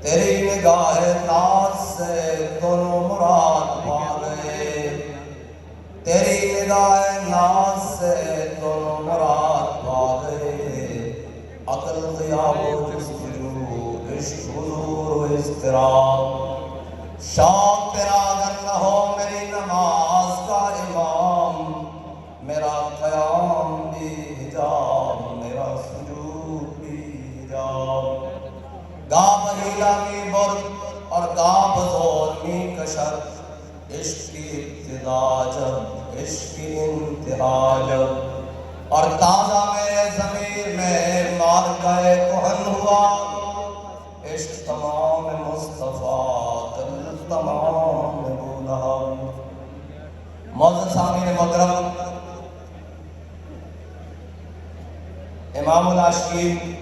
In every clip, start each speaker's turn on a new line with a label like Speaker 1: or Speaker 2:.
Speaker 1: تیری نگاہ ناز سے دونوں مراد پا گئے، تیری نگاہ ناز سے دونوں مراد پا گئے، عقل غیاب و جستجو، عشق حضور و اضطراب۔ شوق تیرا اگر نہ ہو میری نماز کا امام، میرا قیام بھی حجاب، میرا سجود بھی حجاب۔ گا بحیلہ می برد اور گا بزور می کشد، عشق کی ابتدا جب عشق کی انتہا جب، اور تازہ میرے ضمیر میں مار گئے کہن ہوا، عشق تمام مصطفیٰ دل تمام بولہب۔ معزز سامعین محترم، امام العاشقین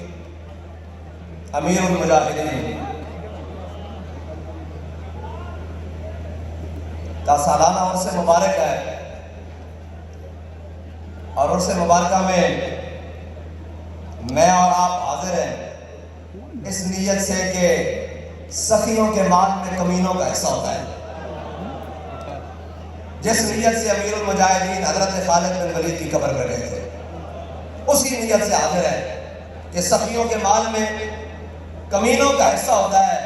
Speaker 1: امیر المجاہدین کا سالانہ عرص مبارک ہے، اور عرص مبارکہ میں میں اور آپ حاضر ہیں اس نیت سے کہ سخیوں کے مال میں کمینوں کا حصہ ہوتا ہے۔ جس نیت سے امیر المجاہدین حضرت خالد بن ولید کی قبر پر گئے تھے، اسی نیت سے حاضر ہے کہ سخیوں کے مال میں کمینوں کا حصہ ہوتا ہے،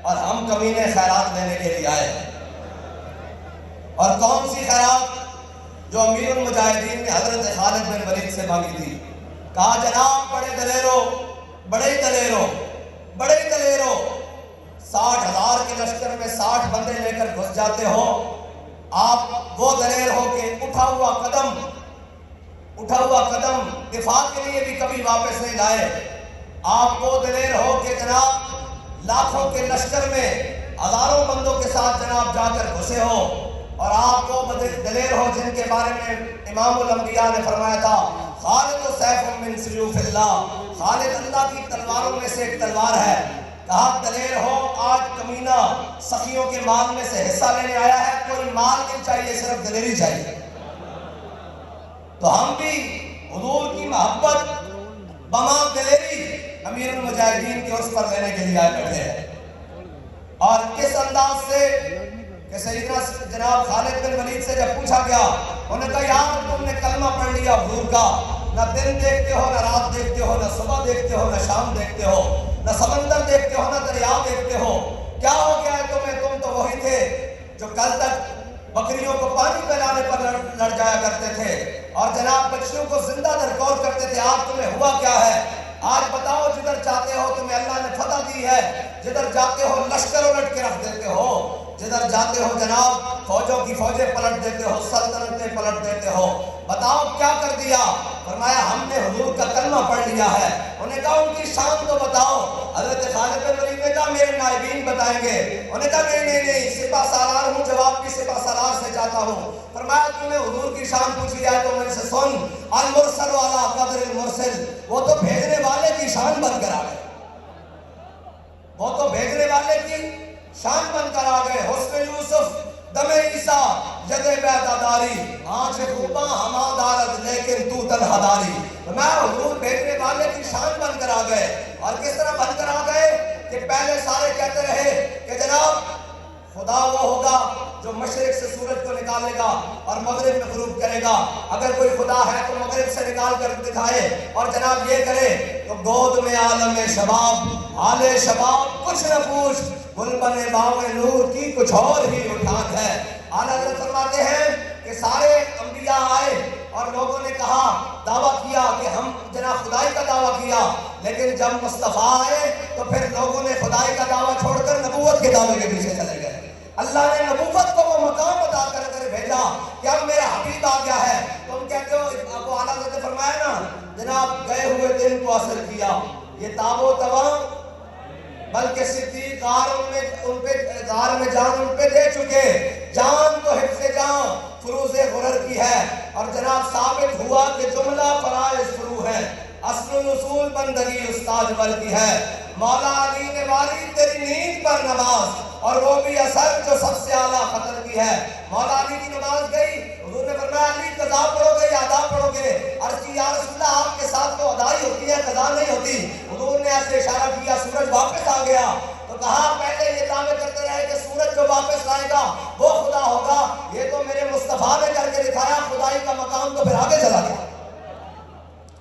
Speaker 1: اور ہم کمینے خیرات دینے کے لیے آئے ہیں۔ اور کون سی خیرات؟ جو امیر المجاہدین نے حضرت خالد بن ولید سے مانگی تھی۔ کہا جناب بڑے دلیرو، بڑے دلیرو، بڑے دلیرو، 60,000 کے لشکر میں 60 بندے لے کر گھس جاتے ہو، آپ وہ دلیر ہو کہ اٹھا ہوا قدم دفاع کے لیے بھی کبھی واپس نہیں لائے۔ آپ وہ دلیر ہو کہ جناب لاکھوں کے لشکر میں ہزاروں بندوں کے ساتھ جناب جا کر گھسے ہو، اور آپ وہ دلیر ہو جن کے بارے میں امام الانبیاء نے فرمایا تھا خالد سیف من سیوف اللہ، خالد اللہ کی تلواروں میں سے ایک تلوار ہے۔ کہا دلیر ہو، آج کمینہ سخیوں کے مال میں سے حصہ لینے آیا ہے، کوئی مال نہیں چاہیے، صرف دلیری چاہیے۔ تو ہم بھی حضور کی محبت بما دلیری امیر المجاہدین کے عرص پر لینے کے لیے آئے بیٹھے ہیں۔ اور کس انداز سے کہ سیدنا جناب خالد بن ولید سے جب پوچھا گیا، انہوں نے کہا یار تم نے کلمہ پڑھ لیا حضور کا، نہ دن دیکھتے ہو، نہ رات دیکھتے ہو، نہ صبح دیکھتے ہو، نہ شام دیکھتے ہو، نہ سمندر دیکھتے ہو، نہ دریا دیکھتے ہو، کیا ہو گیا ہے تمہیں؟ تم تو وہی تھے جو کل تک بکریوں کو پانی پلانے پر لڑ جایا کرتے تھے، اور جناب بچیوں کو زندہ درگور کرتے تھے، آج تمہیں ہوا کیا ہے؟ آج بتاؤ، جدھر چاہتے ہو تمہیں اللہ نے فتح دی ہے، جدھر جاتے ہو لشکر الٹ کے رکھ دیتے ہو، جدھر جاتے ہو جناب فوجوں کی فوجیں پلٹ دیتے ہو، سلطنتیں پلٹ دیتے ہو، بتاؤ کیا کر دیا؟ فرمایا ہم نے حضور کا کلمہ پڑھ لیا ہے۔ انہوں نے کہا ان کی شان تو بتاؤ۔ حضرت خالد بن ولید نے کہا میرے نائبین بتائیں گے۔ انہوں نے کہا نہیں، سپہ سالار ہوں، جواب بھی سپہ سالار سے چاہتا ہوں۔ فرمایا تم نے حضور کی شان پوچھی جائے تو میرے سے سن، المرسل علی قدر المرسل، وہ تو بھیجنے والے کی شان بن کر آ گئے، وہ تو بھیجنے والے کی شان بن کر آ گئے۔ حسن یوسف دم عیسیٰ ید بیدہ داری، آنچ خوباں ہما دارد لیکن تو تنہا داری۔ میں حضور بھیجنے والے کی شان بن کر آ گئے۔ اور کس طرح بن کر آ گئے کہ پہلے سارے کہتے رہے کہ جناب خدا وہ ہوگا جو مشرق سے سورج کو نکالے گا اور مغرب میں غروب کرے گا، اگر کوئی خدا ہے تو مغرب سے نکال کر دکھائے، اور جناب یہ کرے تو گود میں عالم شباب، حال شباب کچھ نہ پوچھ، گلبن باغ نور کی کچھ اور ہی اٹھاک ہے۔ اعلیٰ حضرت فرماتے ہیں کہ سارے انبیاء آئے اور لوگوں نے کہا، دعویٰ کیا کہ ہم جناب خدائی کا دعویٰ کیا، لیکن جب مصطفیٰ آئے تو پھر لوگوں نے خدائی کا دعویٰ چھوڑ کر نبوت کے دعوے کے پیچھے چلے گئے۔ اللہ نے نبوت کو وہ مقام عطا کر بھیجا کہ اب میرا حبیب آ گیا ہے۔ تم کہتے ہو، ابو اعلیٰ حضرت نے فرمایا نا، جناب گئے ہوئے دن کو اثر کیا، یہ تاب و تواں بلکہ صدیق غار میں جان ان پہ دے چکے، جان تو حفظ جان فروز غرر کی ہے، اور جناب ثابت ہوا کہ جملہ فرائض فرو ہے، اصل اصول بندگی استاد ول کی ہے۔ مولا علی نے واری تیری نیند پر نماز، اور وہ بھی اثر جو سب سے اعلیٰ خطر کی ہے۔ مولا علی کی نماز گئی، حضور نے فرمایا علی قضا پڑھو گے یا ادا پڑھو گے؟ عرض کی یا رسول اللہ آپ کے ساتھ تو ادائی ہوتی ہے، قضا نہیں ہوتی۔ حضور نے ایسے اشارہ کیا، سورج واپس آ گیا تو تو کہا پہلے یہ دعوے کرتے رہے کہ سورج جو واپس آئے گا وہ خدا ہوگا، یہ تو میرے مصطفیٰ نے کر کے دکھایا، خدائی کا مقام تو پھر آگے چلا گیا،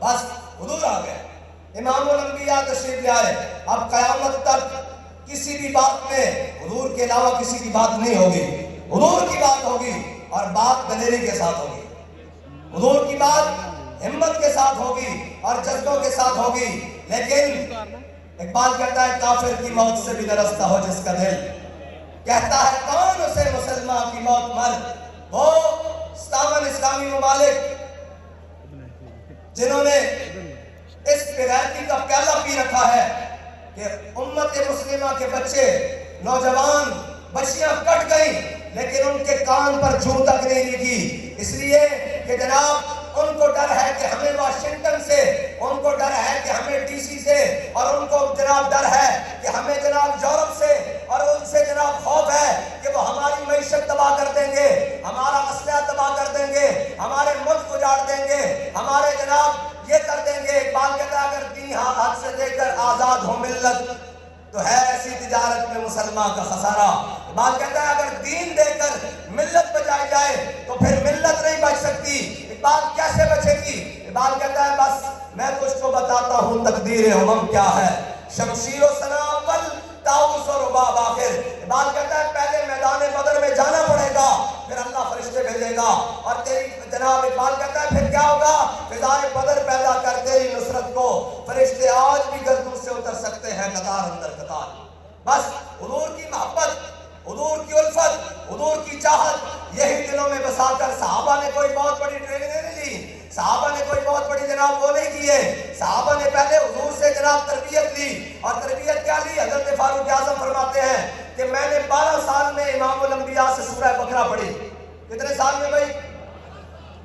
Speaker 1: بس حضور آ گئے، امام الانبیاء تشریف لے آئے۔ اب قیامت تک کسی بھی بات میں حضور کے علاوہ کسی کی بات نہیں ہوگی، حضور کی بات ہوگی، اور بات دلیری کے ساتھ ہوگی، حضور کی بات ہمت کے ساتھ ہوگی اور جذبوں کے ساتھ ہوگی۔ لیکن اقبال کہتا ہے کافر کی موت سے بھی درستہ ہو جس کا دل، کہتا ہے کون اسے مسلمان کی موت مر۔ وہ 57 اسلامی ممالک جنہوں نے اس بغیرتی کا پیالہ پی رکھا ہے کہ امت مسلمہ کے بچے، نوجوان، بچیاں کٹ گئیں لیکن ان کے کان پر جوں تک نہیں لگی، اس لیے کہ جناب ان کو ڈر ہے کہ ہمیں واشنگٹن سے، ان کو ڈر ہے کہ ہمیں ڈی سی سے، اور ان کو جناب ڈر ہے کہ ہمیں جناب یورپ سے، اور ان سے جناب خوف ہے کہ وہ ہماری معیشت تباہ کر دیں گے، ہمارا اسلحہ تباہ کر دیں گے، ہمارے ملک اجاڑ دیں گے، ہمارے جناب یہ کر دیں گے۔ اقبال کہتا ہے اگر دین ہاتھ سے دے کر آزاد ہو ملت تو ہے ایسی تجارت میں مسلمان کا خسارہ۔ اقبال کہتا ہے اگر دین دے کر ملت بچائی جائے تو پھر ملت نہیں بچ سکتی۔ اقبال کیسے بچے گی؟ اقبال کہتا ہے بس میں تجھ کو بتاتا ہوں تقدیر امم کیا ہے، شمشیر و سنا اول طاؤس و رباب آخر۔ اقبال کہتا ہے پہلے میدان بدر میں جانا پڑے گا، پھر اللہ فرشتے بھیجے گا، اور تیری جناب اقبال کہتا ہے پھر کیا ہوگا، فضائے بدر پیدا کر تیری نصرت کو، فرشتے آج بھی گردوں سے اتر سکتے ہیں قطار اندر قطار۔ بس حضور کی محبت، حضور کی الفت، حضور کی چاہت یہی دلوں میں بسا کر صحابہ نے کوئی بہت بڑی ٹریننگ نہیں لی، صحابہ نے کوئی بہت بڑی جناب وہ نہیں کیے، صحابہ نے پہلے حضور سے جناب تربیت لی، اور تربیت کیا لی؟ حضرت فاروق اعظم فرماتے ہیں کہ میں نے 12 سال میں امام الانبیاء سے سورہ بقرہ پڑھی۔ کتنے سال میں بھائی؟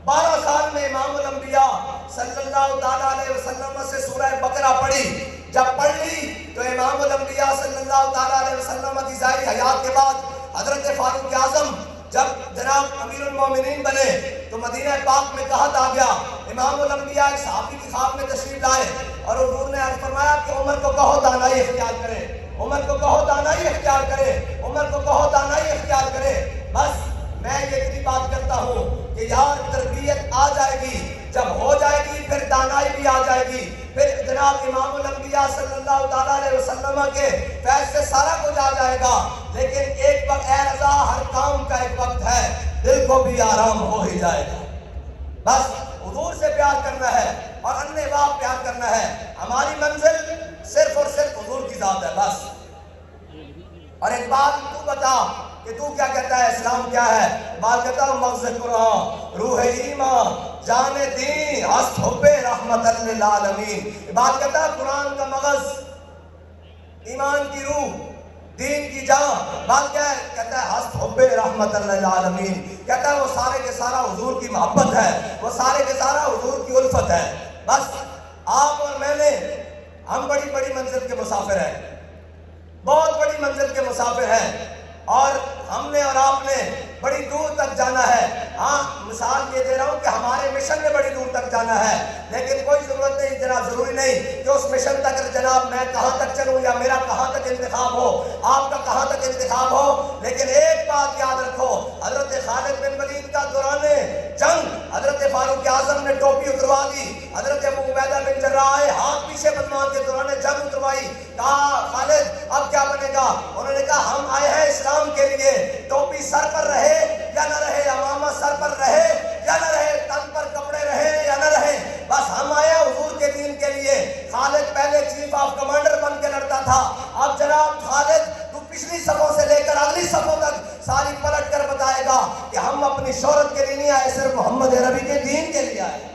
Speaker 1: 12 سال میں امام الانبیاء صلی اللہ تعالیٰ علیہ وسلم سے سورہ بقرہ پڑھی۔ جب پڑھ لی تو امام الانبیاء صلی اللہ تعالیٰ علیہ وسلم کی ظاہری حیات کے بعد حضرت فاروق اعظم جب جناب امیر المومنین بنے تو مدینہ پاک میں کہت آ گیا، امام الانبیاء ایک صحابی کی خواب میں تشریف لائے، اور حضور نے عرض فرمایا کہ عمر کو کہو دانائی اختیار کرے، عمر کو کہو دانائی اختیار کرے، عمر کو کہو دانائی اختیار کرے۔ بس میں یہ اتنی بات کرتا ہوں کہ یار تربیت آ جائے گی، جب ہو جائے گی پھر دانائی بھی آ جائے گی، پھر جناب امام الانبیاء صلی اللہ تعالیٰ علیہ وسلم کے فیض سے سارا کچھ آ جائے گا۔ لیکن ایک وقت اے رضا ہر کام کا ایک وقت ہے، دل کو بھی آرام ہو ہی جائے گا۔ بس حضور سے پیار کرنا ہے اور اننے واہ پیار کرنا ہے، ہماری منزل صرف اور صرف حضور کی ذات ہے بس۔ اور ایک بات تو بتا کہ تو کیا کہتا ہے، اسلام کیا ہے؟ بات کہتا ہوں مغز قرآن، روح ایمان، جان دین، ہست حب رحمت للعالمین۔ بات کہتا ہے قرآن کا مغز، ایمان کی روح، دین کی جان۔ بات کیا ہے؟ کہتا ہے ہست حب رحمت للعالمین، کہتا ہے وہ سارے کے سارا حضور کی محبت ہے، وہ سارے کے سارا حضور کی الفت ہے۔ بس آپ اور میں نے، ہم بڑی بڑی منزل کے مسافر ہیں، بہت بڑی منزل کے مسافر ہیں، اور ہم نے اور آپ نے بڑی دور تک جانا ہے۔ ہاں مثال یہ دے رہا ہوں کہ ہمارے مشن میں بڑی دور تک جانا ہے، لیکن کوئی ضرورت نہیں جناب، ضروری نہیں کہ اس مشن تک جناب میں کہاں تک چلوں یا میرا کہاں تک انتخاب ہو، آپ کا کہاں تک انتخاب ہو، لیکن ایک بات یاد رکھو، حضرت خالد بن ولید کا دوران جنگ حضرت فاروق اعظم نے ٹوپی اتروا دی، حضرت ابو عبیدہ بن جراح ہاتھ پیچھے بدمان کے دوران جنگ اتروائی، کہا خالد اب کیا بنے گا؟ انہوں نے کہا ہم آئے ہیں اسلام کے لیے، ٹوپی سر پر رہے یا نہ رہے، امامہ سر پر رہے یا نہ رہے، تن پر کپڑے رہے یا نہ رہے، بس ہم آئے حضور کے دین کے لیے۔ خالد پہلے چیف آف کمانڈر بن کے لڑتا تھا، اب جناب خالد تو پچھلی صفوں سے لے کر اگلی صفوں تک ساری پلٹ کر بتائے گا کہ ہم اپنی شہرت کے لیے نہیں آئے، صرف محمد عربی کے دین کے لیے آئے۔